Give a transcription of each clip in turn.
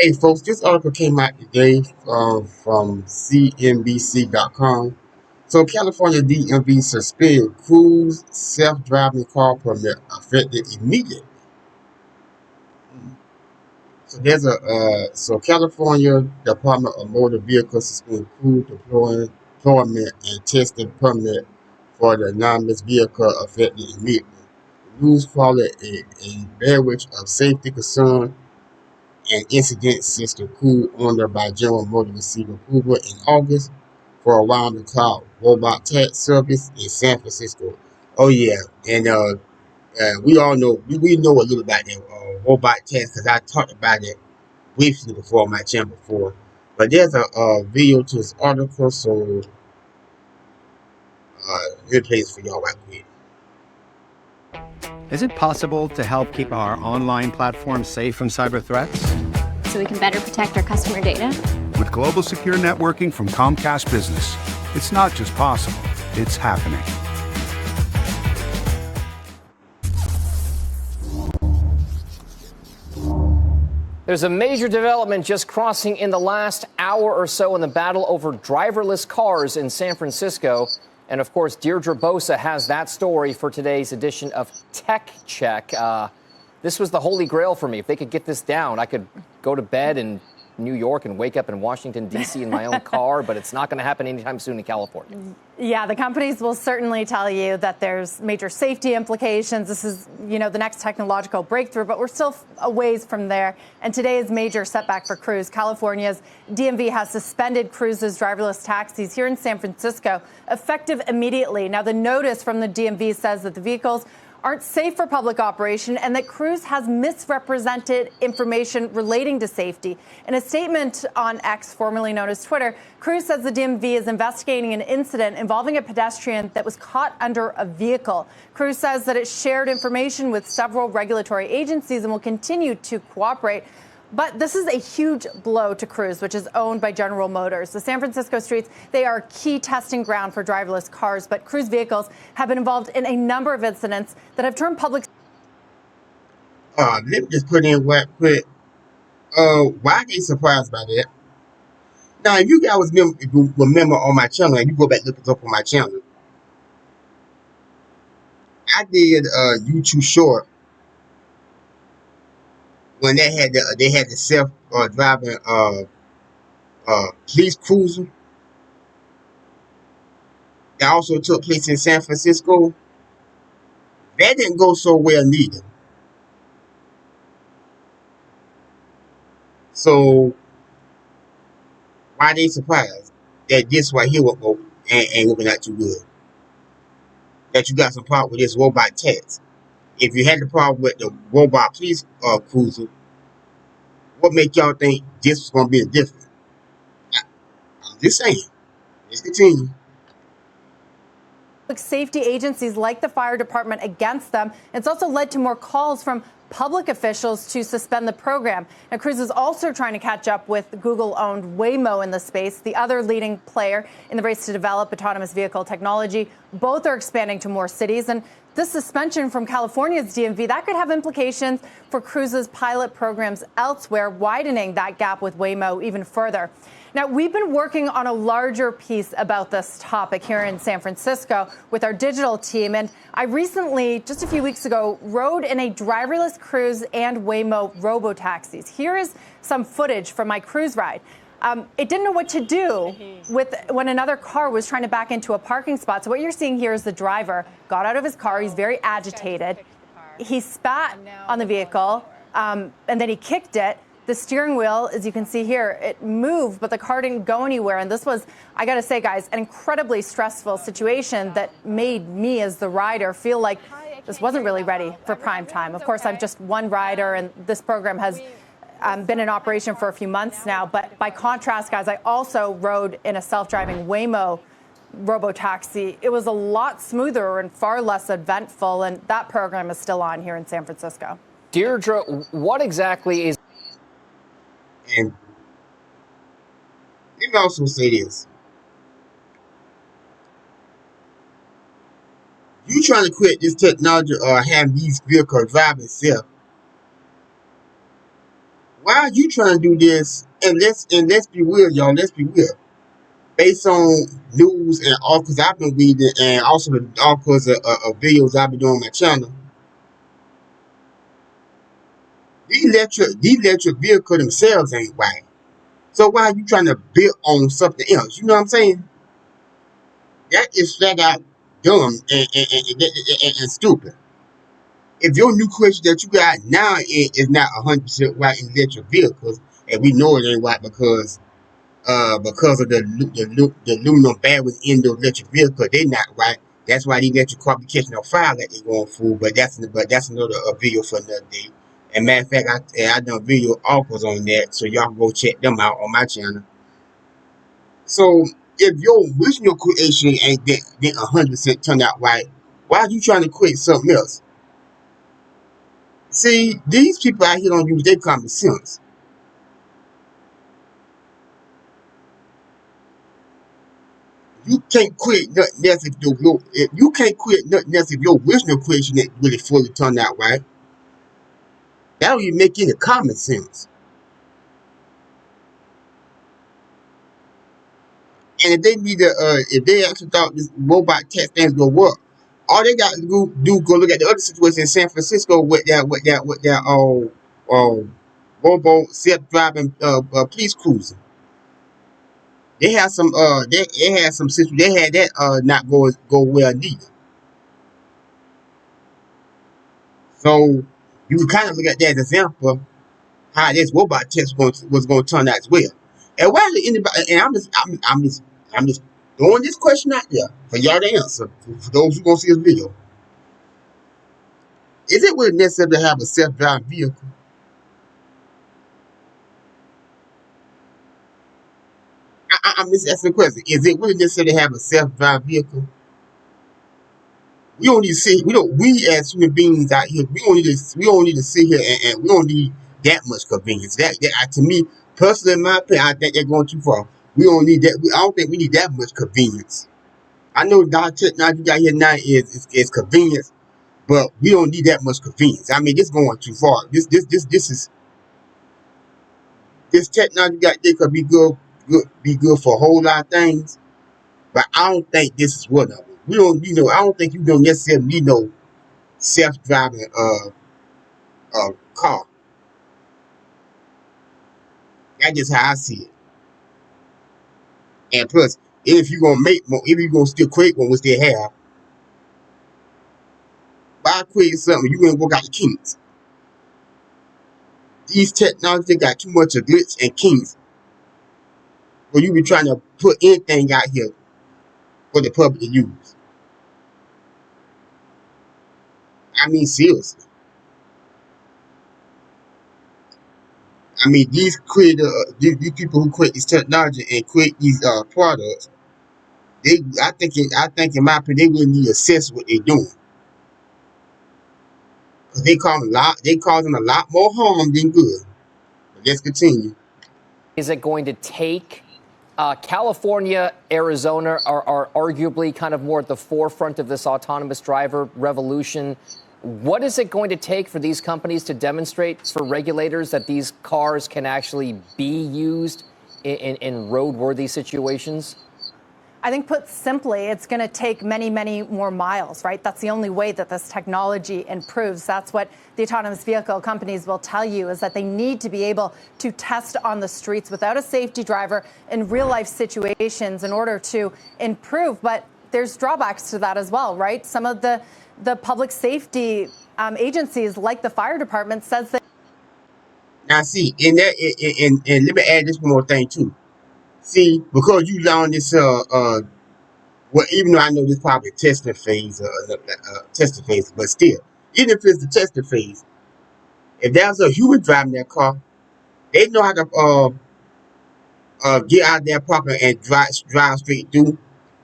Hey folks, this article came out today from CNBC.com. So California DMV suspended cruise self-driving car permit effective immediately. So there's so California Department of Motor Vehicles suspended cruise deployment and testing permit for the anonymous vehicle effective immediately. The news followed a barrage of safety concern and incident system crew owned by General Motors received approval in August for a round-the-clock robot tax service in San Francisco. Oh yeah, and we all know we know a little about that robot tax because I talked about it briefly before on my channel before. But there's a video to this article, so it plays for y'all right quick. Is it possible to help keep our online platform safe from cyber threats? So we can better protect our customer data? With global secure networking from Comcast Business, it's not just possible, it's happening. There's a major development just crossing in the last hour or so in the battle over driverless cars in San Francisco. And of course, Deirdre Bosa has that story for today's edition of Tech Check. This was the holy grail for me. If they could get this down, I could go to bed in New York and wake up in Washington, D.C. in my own car, but it's not going to happen anytime soon in California. Yeah, the companies will certainly tell you that there's major safety implications. This is, the next technological breakthrough, but we're still a ways from there. And today's major setback for Cruise. California's DMV has suspended Cruise's driverless taxis here in San Francisco, effective immediately. Now, the notice from the DMV says that the vehicles aren't safe for public operation and that Cruise has misrepresented information relating to safety. In a statement on X, formerly known as Twitter, Cruise says the DMV is investigating an incident involving a pedestrian that was caught under a vehicle. Cruise says that it shared information with several regulatory agencies and will continue to cooperate. But this is a huge blow to Cruise, which is owned by General Motors. The San Francisco streets, they are a key testing ground for driverless cars, but Cruise vehicles have been involved in a number of incidents that have turned public. Let me just put in what quick. Why are they surprised by that? Now, if you guys remember on my channel, and you go back and look it up on my channel, I did a YouTube short when they had the self driving police cruiser that also took place in San Francisco. That didn't go so well neither. So why they surprised that this right here will go ain't looking out too good? That you got some problem with this robot tax. If you had the problem with the robot police cruiser, what make y'all think this was going to be a different? I'm just saying. Let's continue. Safety agencies like the fire department against them. It's also led to more calls from public officials to suspend the program. Now, Cruise is also trying to catch up with Google-owned Waymo in the space, the other leading player in the race to develop autonomous vehicle technology. Both are expanding to more cities, and this suspension from California's DMV, that could have implications for Cruise's pilot programs elsewhere, widening that gap with Waymo even further. Now, we've been working on a larger piece about this topic here in San Francisco with our digital team. And I recently, just a few weeks ago, rode in a driverless Cruise and Waymo robo-taxis. Here is some footage from my Cruise ride. It didn't know what to do when another car was trying to back into a parking spot. So what you're seeing here is the driver got out of his car. He's very agitated. He spat on the vehicle, and then he kicked it. The steering wheel, as you can see here, it moved, but the car didn't go anywhere. And this was, I got to say, guys, an incredibly stressful situation that made me as the rider feel like this wasn't really ready for prime time. Of course, I'm just one rider, and this program has been in operation for a few months now. But by contrast, guys, I also rode in a self-driving Waymo robo-taxi. It was a lot smoother and far less eventful, and that program is still on here in San Francisco. Deirdre, what exactly is... And let me also say this. You trying to create this technology or having these vehicles drive itself. Why are you trying to do this? And let's be real, y'all. Let's be real. Based on news and articles I've been reading, and also the articles of videos I've been doing on my channel, the electric vehicle themselves ain't right. So why are you trying to build on something else? You know what I'm saying? That is flat out dumb and stupid. If your new question that you got now is not 100% right in electric vehicles, and we know it ain't right because of the aluminum batteries in the electric vehicle, they not right. That's why the electric car be catching on fire like they going fool. But that's another video for another day. And matter of fact, I done video offers on that, so y'all go check them out on my channel. So if your original creation ain't that 100% turned out right, why are you trying to create something else? See, these people out here don't use their common sense. You can't quit nothing else if you can't quit nothing else if your original creation ain't really fully turned out right. That don't even make any common sense. And if they need to, if they actually thought this robot test things go work, all they got to go look at the other situation in San Francisco with that robo self-driving police cruiser. They had some they had some situation they had that not go well neither. So you can kind of look at that as an example how this robot test was going to turn out as well. And why did anybody? And I'm just throwing this question out there for y'all to answer. For those who gonna see this video, is it really necessary to have a self-driving vehicle? I'm just asking the question. Is it really necessary to have a self-driving vehicle? We don't need to see. We as human beings out here, we don't need to sit here and we don't need that much convenience. That to me personally, in my opinion, I think they're going too far. We don't need that. I don't think we need that much convenience. I know the technology you got here now is convenience, but we don't need that much convenience. I mean, this going too far. This technology got there could be good for a whole lot of things, but I don't think this is one of them. We don't, I don't think you don't necessarily need no self-driving car. That's just how I see it. And plus, if you're gonna make more, if you're gonna still create one, which they have, by creating something, you're gonna work out the kinks. These technologies got too much of glitch and kinks. Where you be trying to put anything out here for the public to use. I mean, seriously. I mean, these people who create this technology and create these products, I think in my opinion, they really need to assess what they're doing. Cause they causing a lot more harm than good. But let's continue. Is it going to take? California, Arizona are arguably kind of more at the forefront of this autonomous driver revolution. What is it going to take for these companies to demonstrate for regulators that these cars can actually be used in roadworthy situations? I think put simply, it's going to take many, many more miles, right? That's the only way that this technology improves. That's what the autonomous vehicle companies will tell you, is that they need to be able to test on the streets without a safety driver in real life situations in order to improve. But there's drawbacks to that as well, right? Some of the public safety agencies, like the fire department, says that. Now, see, and let me add this one more thing too. See, because you learn this, well, even though I know this probably testing phase, but still, even if it's the testing phase, if there's a human driving that car, they know how to get out there properly and drive straight through.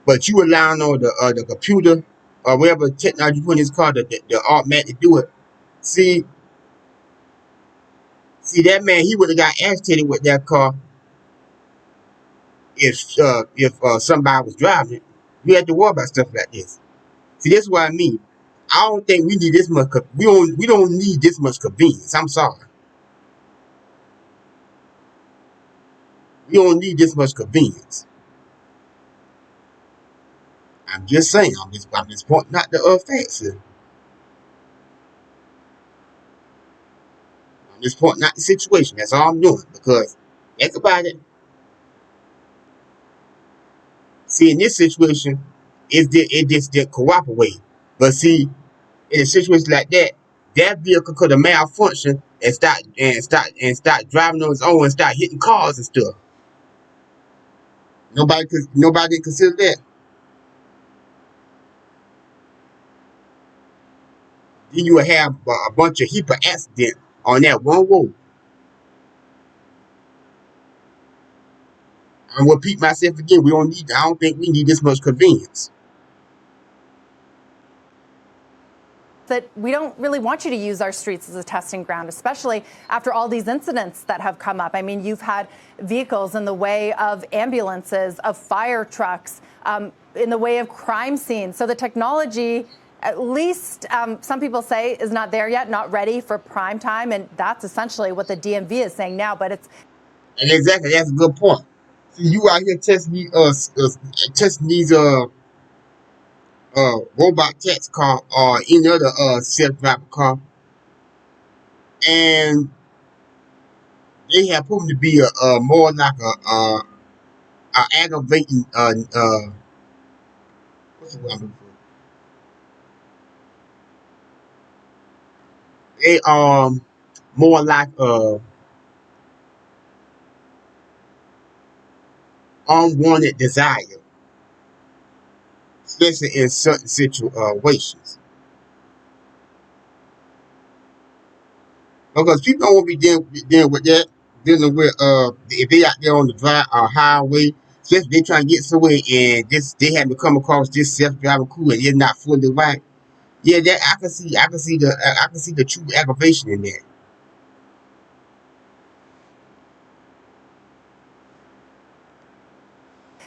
But you allowing on the computer or whatever technology you put in this car, the automatic do it. See that man, he would have got agitated with that car if somebody was driving it. You had to worry about stuff like this. See, that's what I mean. I don't think we need this much. We don't need this much convenience. I'm sorry. We don't need this much convenience. I'm just saying. I'm just pointing out the facts here. I'm just pointing out the situation. That's all I'm doing. Because think about it. See, in this situation, it just didn't cooperate. But see, in a situation like that, that vehicle could have malfunctioned and start driving on its own and start hitting cars and stuff. Nobody didn't consider that. Then you would have a bunch of heap of accidents on that one road. I'm repeat myself again. I don't think we need this much convenience. That we don't really want you to use our streets as a testing ground, especially after all these incidents that have come up. I mean, you've had vehicles in the way of ambulances, of fire trucks, in the way of crime scenes. So the technology, at least some people say, is not there yet, not ready for prime time. And that's essentially what the DMV is saying now. But it's. And exactly, that's a good point. See, you out here testing these robot taxi car or any other self-driving car, and they have proven to be a more like a aggravating what's the word I'm looking for? They more like unwanted desire, especially in certain situations. Because people don't want to be dealing with that, dealing with if they out there on the highway, especially if they trying to get somewhere and they happen to come across this self-driving crew and they're not fully right. Yeah, that I can see the true aggravation in that.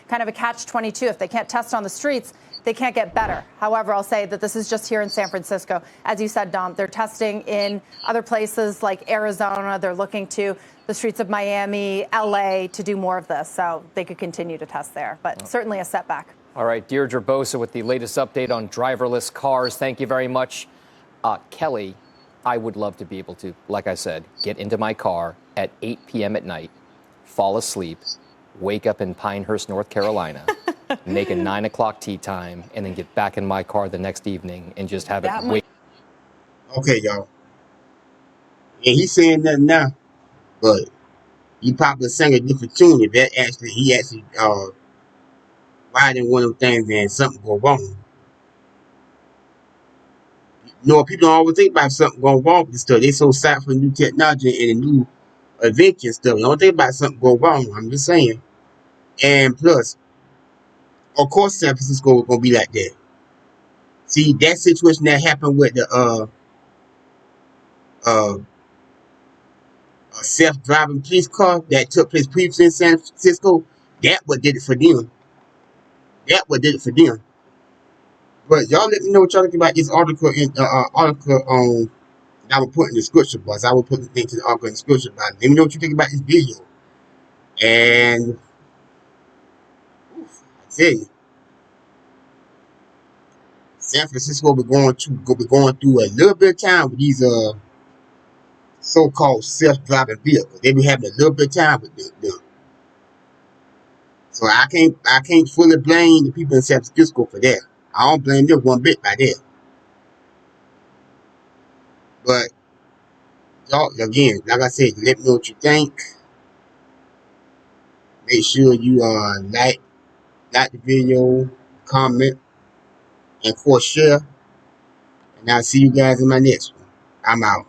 Kind of a catch-22. If they can't test on the streets, they can't get better. However, I'll say that this is just here in San Francisco. As you said, Dom, they're testing in other places like Arizona. They're looking to the streets of Miami, LA to do more of this. So they could continue to test there, but certainly a setback. All right, Deirdre Bosa with the latest update on driverless cars. Thank you very much. Kelly, I would love to be able to, like I said, get into my car at 8 p.m. at night, fall asleep, wake up in Pinehurst, North Carolina, make a 9 o'clock tea time, and then get back in my car the next evening and just have it wait. Okay, y'all. And he's saying nothing now, but he probably sang a different tune if he actually riding one of them things and something go wrong. You know, people don't always think about something going wrong with this stuff. They so excited for new technology and new adventure and stuff. They don't think about something go wrong. I'm just saying. And plus, of course, San Francisco is gonna be like that. See, that situation that happened with the a self-driving police car that took place previously in San Francisco, that what did it for them. That what did it for them. But y'all let me know what y'all think about this article on that I will put in the description box. I will put the thing to the article in the description box. Let me know what you think about this video. And I tell you, San Francisco will be going through a little bit of time with these so-called self-driving vehicles. They be having a little bit of time with them. So I can't fully blame the people in San Francisco for that. I don't blame them one bit by that. But y'all, again, like I said, let me know what you think. Make sure you like the video, comment, and of course share. And I'll see you guys in my next one. I'm out.